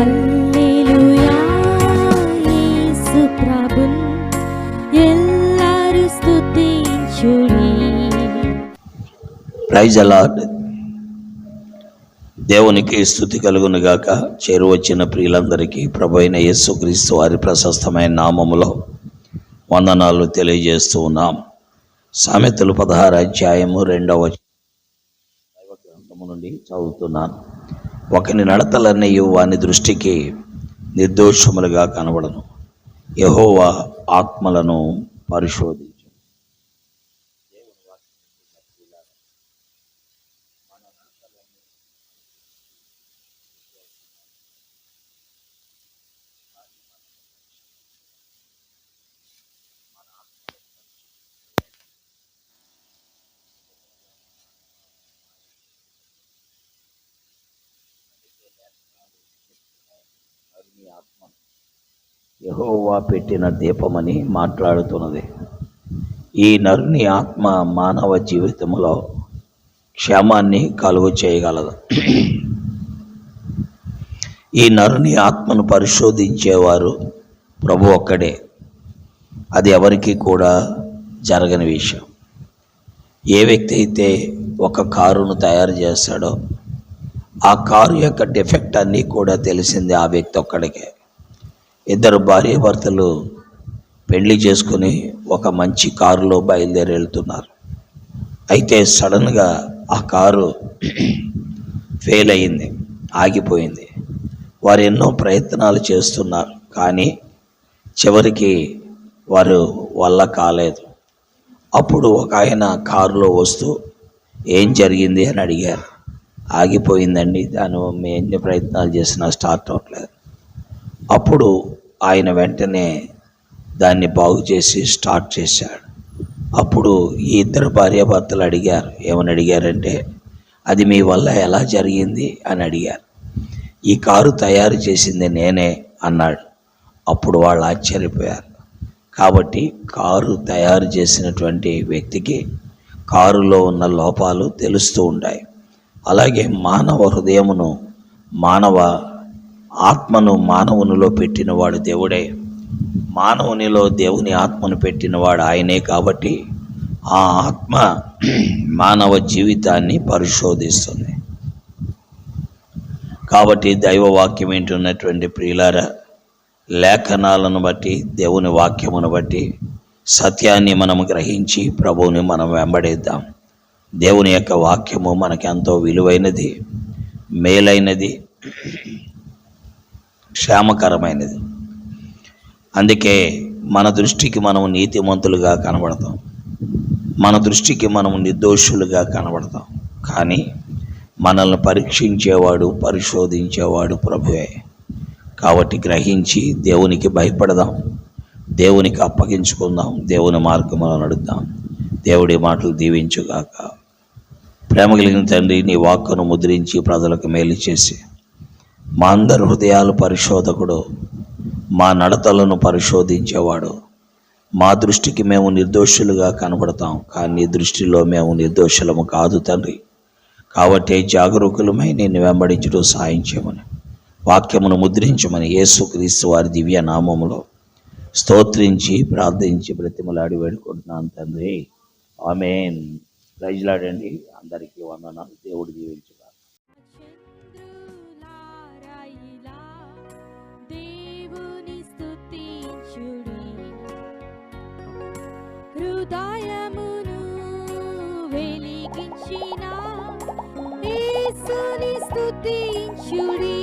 హల్లెలూయా యేసు ప్రభున్ ఎల్లరూ స్తుతించుడి. Praise the Lord. దేవునికి స్తుతి కలుగును గాక. చేరువచ్చిన ప్రియులందరికీ ప్రభు అయిన యేసుక్రీస్తు వారి ప్రశస్తమైన నామములో వందనాలు తెలియజేస్తూ ఉన్నాం. సామెతలు 16 అధ్యాయము 2వ గ్రంథము నుండి చదువుతున్నాను. ఒకని నడతలన్నీ వాని దృష్టికి నిర్దోషములుగా కనబడను. యెహోవా ఆత్మలను పరిశోధించు. యెహోవా పెట్టిన దీపమని మాట్లాడుతున్నది. ఈ నరుని ఆత్మ మానవ జీవితంలో క్షేమాన్ని కలుగు చేయగలదు. ఈ నరుని ఆత్మను పరిశోధించేవారు ప్రభు ఒక్కడే. అది ఎవరికి కూడా జరగని విషయం. ఏ వ్యక్తి అయితే ఒక కారును తయారు చేస్తాడో ఆ కారు యొక్క డిఫెక్ట్ అన్నీ కూడా తెలిసింది ఆ వ్యక్తి ఒక్కడికే. ఇద్దరు భార్యాభర్తలు పెళ్లి చేసుకుని ఒక మంచి కారులో బయలుదేరి వెళ్తున్నారు. అయితే సడన్గా ఆ కారు ఫెయిల్ అయ్యింది, ఆగిపోయింది. వారు ఎన్నో ప్రయత్నాలు చేస్తున్నారు, కానీ చివరికి వారు వల్ల కాలేదు. అప్పుడు ఒక ఆయన కారులో వస్తూ ఏం జరిగింది అని అడిగారు. ఆగిపోయిందండి, దాని మేము ఎన్ని ప్రయత్నాలు చేసినా స్టార్ట్ అవ్వట్లేదు. అప్పుడు ఆయన వెంటనే దాన్ని బాగు చేసి స్టార్ట్ చేశాడు. అప్పుడు ఈ ఇద్దరు భార్యాభర్తలు అడిగారు. ఏమని అడిగారంటే, అది మీ వల్ల ఎలా జరిగింది అని అడిగారు. ఈ కారు తయారు చేసింది నేనే అన్నాడు. అప్పుడు వాళ్ళు ఆశ్చర్యపోయారు. కాబట్టి కారు తయారు చేసినటువంటి వ్యక్తికి కారులో ఉన్న లోపాలు తెలుస్తూ ఉంటాయి. అలాగే మానవ హృదయమును, మానవ ఆత్మను మానవునిలో పెట్టినవాడు దేవుడే. మానవునిలో దేవుని ఆత్మను పెట్టినవాడు ఆయనే. కాబట్టి ఆ ఆత్మ మానవ జీవితాన్ని పరిశోధిస్తుంది. కాబట్టి దైవవాక్యం వింటున్నటువంటి ప్రియులారా, లేఖనాలను బట్టి, దేవుని వాక్యమును బట్టి సత్యాన్ని మనం గ్రహించి ప్రభువుని మనం వెంబడిద్దాం. దేవుని యొక్క వాక్యము మనకెంతో విలువైనది, మేలైనది, క్షేమకరమైనది. అందుకే మన దృష్టికి మనము నీతిమంతులుగా కనబడతాం, మన దృష్టికి మనము నిర్దోషులుగా కనబడతాం. కానీ మనల్ని పరీక్షించేవాడు, పరిశోధించేవాడు ప్రభువే. కాబట్టి గ్రహించి దేవునికి భయపడదాం, దేవునికి అప్పగించుకుందాం, దేవుని మార్గంలో నడుద్దాం. దేవుడి మాటలు దీవించుగాక. ప్రేమ కలిగిన తండ్రి, నీ వాక్కును ముద్రించి ప్రజలకు మేలు చేసి మా అందరి హృదయాలు పరిశోధకుడు, మా నడతలను పరిశోధించేవాడు. మా దృష్టికి మేము నిర్దోషులుగా కనబడతాం, కానీ నీ దృష్టిలో మేము నిర్దోషులము కాదు తండ్రి. కాబట్టి జాగరూకులమై నిన్ను వెంబడించడం సాయం చేయమని, వాక్యమును ముద్రించమని యేసుక్రీస్తు వారి దివ్య నామములో స్తోత్రించి ప్రార్థించి బ్రతిమలాడి వేడుకుంటున్నాను తండ్రి. ఆమేన్. ప్రైజ్ లార్డ్ అండి. అందరికీ వందనాలు. దేవుడు దీవించుగాక. దేవుని స్తుతించుడి, హృదయమును వెలిగించిన యేసుని స్తుతించుడి.